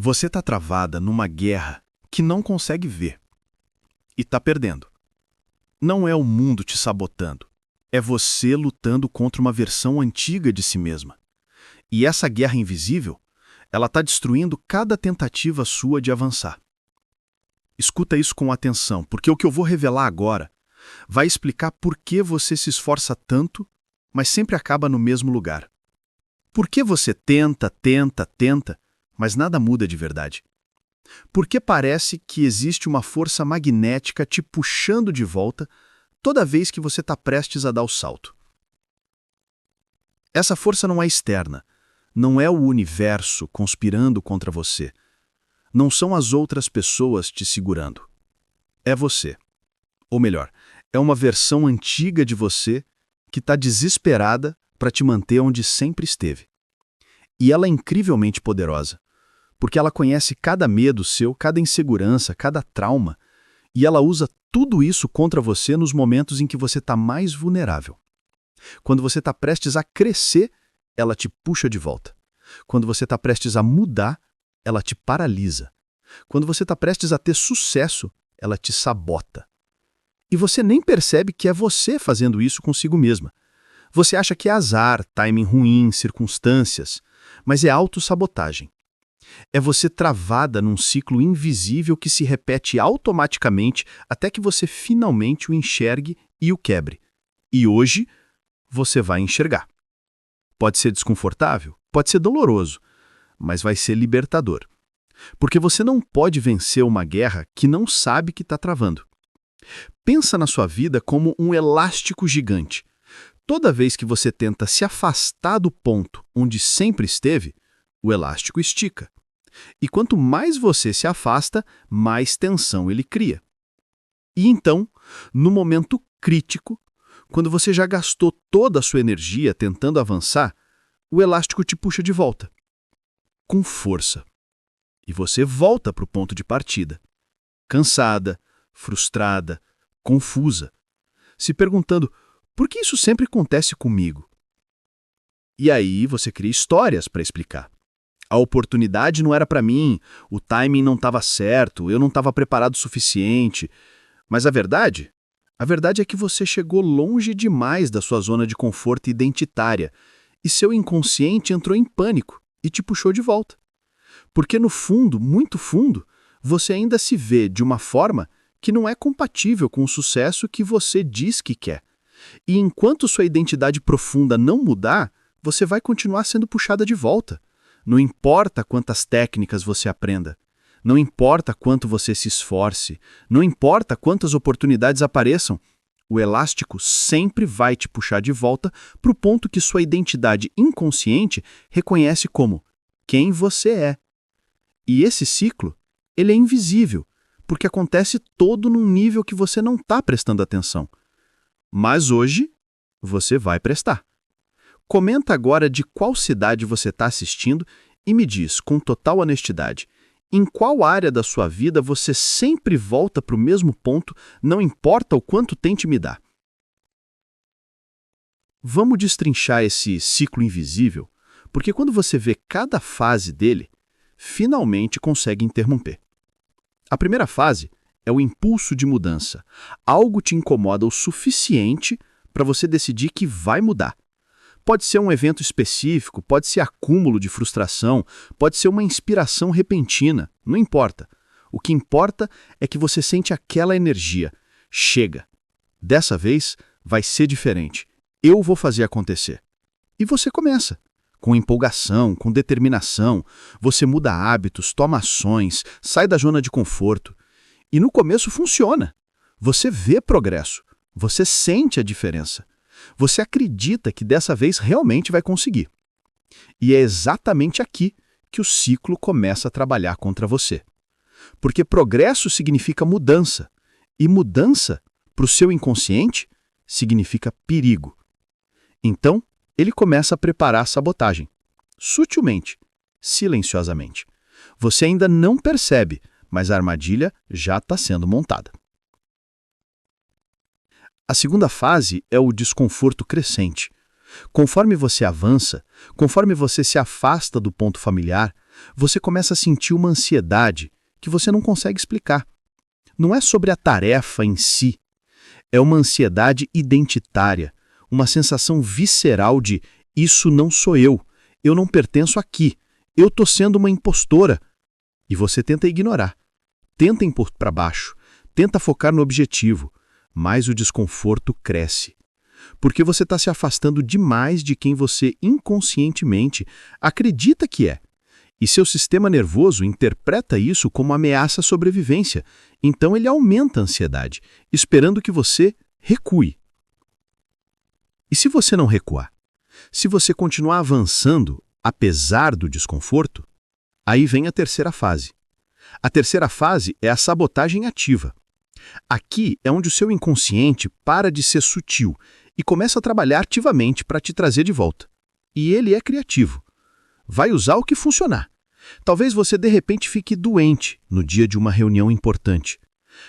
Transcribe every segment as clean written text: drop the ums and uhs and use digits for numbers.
Você está travada numa guerra que não consegue ver e está perdendo. Não é o mundo te sabotando, é você lutando contra uma versão antiga de si mesma. E essa guerra invisível, ela está destruindo cada tentativa sua de avançar. Escuta isso com atenção, porque o que eu vou revelar agora vai explicar por que você se esforça tanto, mas sempre acaba no mesmo lugar. Por que você tenta, mas nada muda de verdade? Por que parece que existe uma força magnética te puxando de volta toda vez que você está prestes a dar o salto? Essa força não é externa, não é o universo conspirando contra você. Não são as outras pessoas te segurando. É você. Ou melhor, é uma versão antiga de você que está desesperada para te manter onde sempre esteve. E ela é incrivelmente poderosa, porque ela conhece cada medo seu, cada insegurança, cada trauma, e ela usa tudo isso contra você nos momentos em que você está mais vulnerável. Quando você está prestes a crescer, ela te puxa de volta. Quando você está prestes a mudar, ela te paralisa. Quando você está prestes a ter sucesso, ela te sabota. E você nem percebe que é você fazendo isso consigo mesma. Você acha que é azar, timing ruim, circunstâncias, mas é autossabotagem. É você travada num ciclo invisível que se repete automaticamente até que você finalmente o enxergue e o quebre. E hoje, você vai enxergar. Pode ser desconfortável, pode ser doloroso, mas vai ser libertador. Porque você não pode vencer uma guerra que não sabe que está travando. Pensa na sua vida como um elástico gigante. Toda vez que você tenta se afastar do ponto onde sempre esteve, o elástico estica. E quanto mais você se afasta, mais tensão ele cria. E então, no momento crítico, quando você já gastou toda a sua energia tentando avançar, o elástico te puxa de volta, com força. E você volta para o ponto de partida, cansada, frustrada, confusa, se perguntando por que isso sempre acontece comigo? E aí você cria histórias para explicar. A oportunidade não era para mim, o timing não estava certo, eu não estava preparado o suficiente. Mas a verdade é que você chegou longe demais da sua zona de conforto identitária e seu inconsciente entrou em pânico e te puxou de volta. Porque no fundo, muito fundo, você ainda se vê de uma forma que não é compatível com o sucesso que você diz que quer. E enquanto sua identidade profunda não mudar, você vai continuar sendo puxada de volta. Não importa quantas técnicas você aprenda, não importa quanto você se esforce, não importa quantas oportunidades apareçam, o elástico sempre vai te puxar de volta para o ponto que sua identidade inconsciente reconhece como quem você é. E esse ciclo, ele é invisível, porque acontece todo num nível que você não está prestando atenção. Mas hoje, você vai prestar. Comenta agora de qual cidade você está assistindo e me diz, com total honestidade, em qual área da sua vida você sempre volta para o mesmo ponto, não importa o quanto tente mudar. Vamos destrinchar esse ciclo invisível, porque quando você vê cada fase dele, finalmente consegue interromper. A primeira fase é o impulso de mudança. Algo te incomoda o suficiente para você decidir que vai mudar. Pode ser um evento específico, pode ser acúmulo de frustração, pode ser uma inspiração repentina, não importa. O que importa é que você sente aquela energia. Chega. Dessa vez vai ser diferente. Eu vou fazer acontecer. E você começa. Com empolgação, com determinação, você muda hábitos, toma ações, sai da zona de conforto. E no começo funciona. Você vê progresso, você sente a diferença. Você acredita que dessa vez realmente vai conseguir. E é exatamente aqui que o ciclo começa a trabalhar contra você. Porque progresso significa mudança, e mudança, para o seu inconsciente, significa perigo. Então, ele começa a preparar a sabotagem, sutilmente, silenciosamente. Você ainda não percebe, mas a armadilha já está sendo montada. A segunda fase é o desconforto crescente. Conforme você avança, conforme você se afasta do ponto familiar, Você começa a sentir uma ansiedade que você não consegue explicar. Não é sobre a tarefa em si, é uma ansiedade identitária, uma sensação visceral de isso não sou eu não pertenço aqui, eu estou sendo uma impostora. E você tenta ignorar, tenta impor para baixo, tenta focar no objetivo, mas o desconforto cresce. Porque você está se afastando demais de quem você inconscientemente acredita que é. E seu sistema nervoso interpreta isso como ameaça à sobrevivência, então ele aumenta a ansiedade, esperando que você recue. E se você não recuar? Se você continuar avançando, apesar do desconforto, aí vem a terceira fase. A terceira fase é a sabotagem ativa. Aqui é onde o seu inconsciente para de ser sutil e começa a trabalhar ativamente para te trazer de volta. E ele é criativo. Vai usar o que funcionar. Talvez você de repente fique doente no dia de uma reunião importante.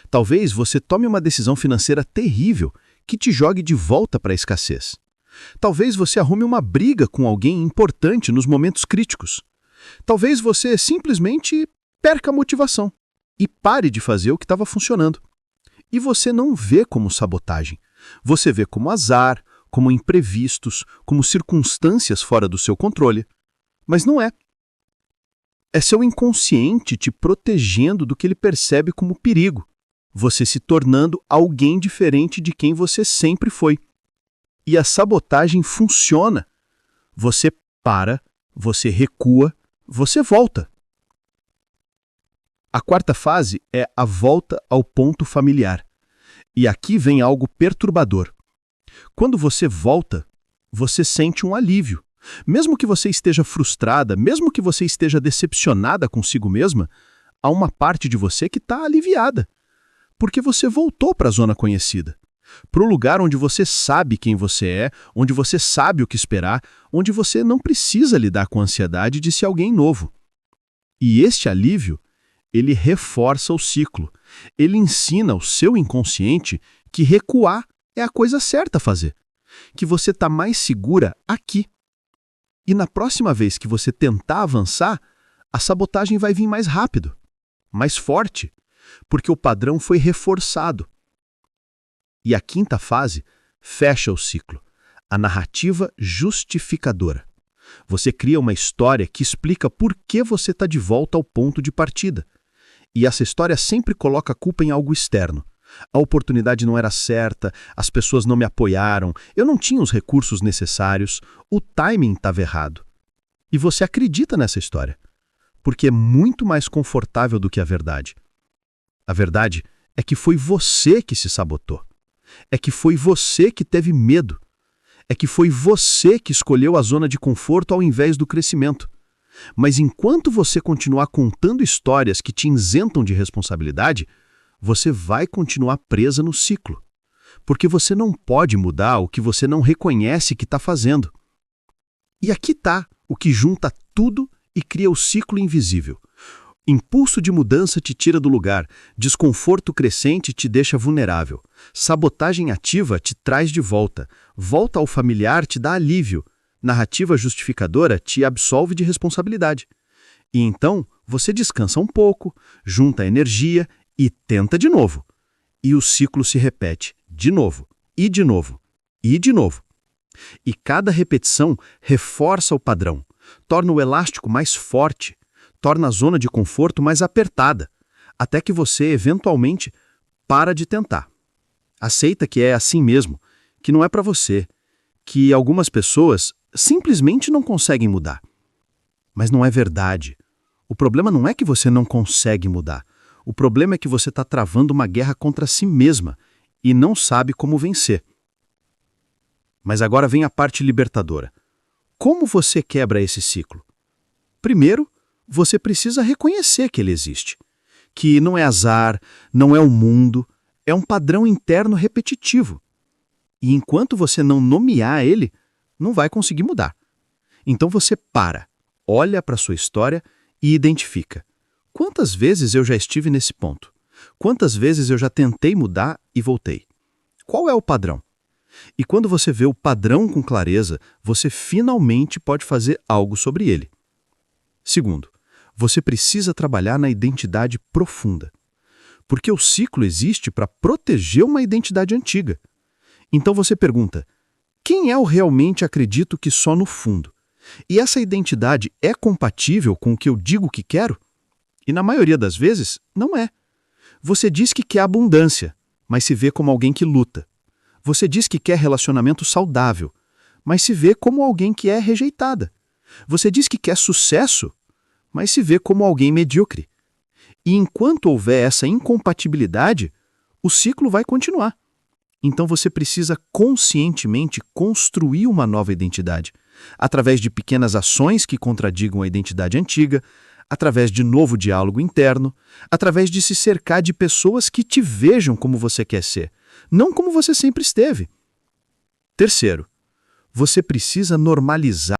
Talvez você tome uma decisão financeira terrível que te jogue de volta para a escassez. Talvez você arrume uma briga com alguém importante nos momentos críticos. Talvez você simplesmente perca a motivação e pare de fazer o que estava funcionando. E você não vê como sabotagem. Você vê como azar, como imprevistos, como circunstâncias fora do seu controle. Mas não é. É seu inconsciente te protegendo do que ele percebe como perigo. Você se tornando alguém diferente de quem você sempre foi. E a sabotagem funciona. Você para, você recua, você volta. A quarta fase é a volta ao ponto familiar. E aqui vem algo perturbador. Quando você volta, você sente um alívio. Mesmo que você esteja frustrada, mesmo que você esteja decepcionada consigo mesma, há uma parte de você que está aliviada. Porque você voltou para a zona conhecida. Para o lugar onde você sabe quem você é, onde você sabe o que esperar, onde você não precisa lidar com a ansiedade de ser alguém novo. E este alívio, ele reforça o ciclo. Ele ensina o seu inconsciente que recuar é a coisa certa a fazer. Que você está mais segura aqui. E na próxima vez que você tentar avançar, a sabotagem vai vir mais rápido, mais forte, porque o padrão foi reforçado. E a quinta fase fecha o ciclo, a narrativa justificadora. Você cria uma história que explica por que você está de volta ao ponto de partida. E essa história sempre coloca a culpa em algo externo. A oportunidade não era certa, as pessoas não me apoiaram, eu não tinha os recursos necessários, o timing estava errado. E você acredita nessa história, porque é muito mais confortável do que a verdade. A verdade é que foi você que se sabotou. É que foi você que teve medo. É que foi você que escolheu a zona de conforto ao invés do crescimento. Mas enquanto você continuar contando histórias que te isentam de responsabilidade, você vai continuar presa no ciclo. Porque você não pode mudar o que você não reconhece que está fazendo. E aqui está o que junta tudo e cria o ciclo invisível. Impulso de mudança te tira do lugar, desconforto crescente te deixa vulnerável, sabotagem ativa te traz de volta, volta ao familiar te dá alívio, narrativa justificadora te absolve de responsabilidade. E então você descansa um pouco, junta energia e tenta de novo. E o ciclo se repete, de novo, e de novo, e de novo. E cada repetição reforça o padrão, torna o elástico mais forte, torna a zona de conforto mais apertada, até que você, eventualmente, para de tentar. Aceita que é assim mesmo, que não é para você, que algumas pessoas simplesmente não conseguem mudar. Mas não é verdade. O problema não é que você não consegue mudar. O problema é que você está travando uma guerra contra si mesma e não sabe como vencer. Mas agora vem a parte libertadora. Como você quebra esse ciclo? Primeiro, você precisa reconhecer que ele existe. Que não é azar, não é o mundo, é um padrão interno repetitivo. E enquanto você não nomear ele, não vai conseguir mudar. Então você para, olha para a sua história e identifica. Quantas vezes eu já estive nesse ponto? Quantas vezes eu já tentei mudar e voltei? Qual é o padrão? E quando você vê o padrão com clareza, você finalmente pode fazer algo sobre ele. Segundo, Você precisa trabalhar na identidade profunda. Porque o ciclo existe para proteger uma identidade antiga. Então você pergunta, quem é o realmente acredito que só no fundo? E essa identidade é compatível com o que eu digo que quero? E na maioria das vezes, não é. Você diz que quer abundância, mas se vê como alguém que luta. Você diz que quer relacionamento saudável, mas se vê como alguém que é rejeitada. Você diz que quer sucesso, mas se vê como alguém medíocre. E enquanto houver essa incompatibilidade, o ciclo vai continuar. Então você precisa conscientemente construir uma nova identidade, através de pequenas ações que contradigam a identidade antiga, através de novo diálogo interno, através de se cercar de pessoas que te vejam como você quer ser, não como você sempre esteve. Terceiro, você precisa normalizar